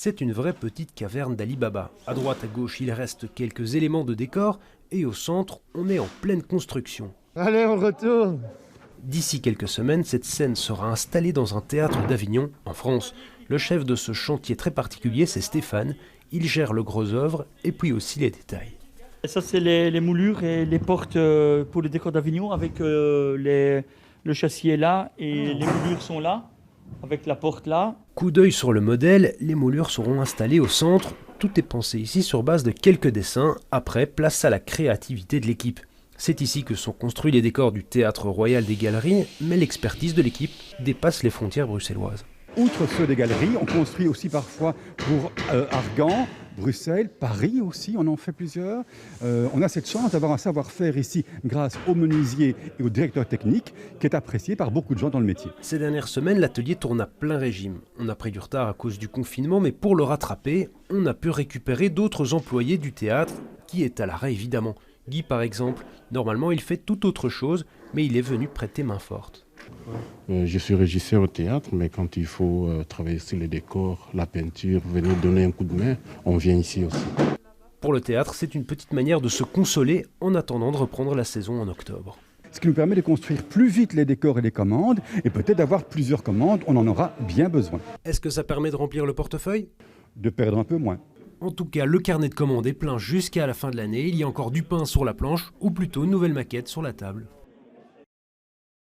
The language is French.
C'est une vraie petite caverne d'Ali Baba. À droite, à gauche, il reste quelques éléments de décor et au centre, on est en pleine construction. Allez, on retourne! D'ici quelques semaines, cette scène sera installée dans un théâtre d'Avignon, en France. Le chef de ce chantier très particulier, c'est Stéphane. Il gère le gros œuvre et puis aussi les détails. Et ça, c'est les moulures et les portes pour le décor d'Avignon avec le châssis est là et les moulures sont là, avec la porte là. Coup d'œil sur le modèle, les moulures seront installées au centre. Tout est pensé ici sur base de quelques dessins. Après, place à la créativité de l'équipe. C'est ici que sont construits les décors du Théâtre Royal des Galeries, mais l'expertise de l'équipe dépasse les frontières bruxelloises. Outre ceux des galeries, on construit aussi parfois pour Argan, Bruxelles, Paris aussi, on en fait plusieurs. On a cette chance d'avoir un savoir-faire ici grâce aux menuisiers et au directeur technique qui est apprécié par beaucoup de gens dans le métier. Ces dernières semaines, l'atelier tourne à plein régime. On a pris du retard à cause du confinement, mais pour le rattraper, on a pu récupérer d'autres employés du théâtre, qui est à l'arrêt évidemment. Guy par exemple, normalement il fait tout autre chose, mais il est venu prêter main forte. Je suis régisseur au théâtre, mais quand il faut travailler sur les décors, la peinture, venir donner un coup de main, on vient ici aussi. Pour le théâtre, c'est une petite manière de se consoler en attendant de reprendre la saison en octobre. Ce qui nous permet de construire plus vite les décors et les commandes, et peut-être d'avoir plusieurs commandes, on en aura bien besoin. Est-ce que ça permet de remplir le portefeuille ? De perdre un peu moins. En tout cas, le carnet de commandes est plein jusqu'à la fin de l'année. Il y a encore du pain sur la planche, ou plutôt une nouvelle maquette sur la table.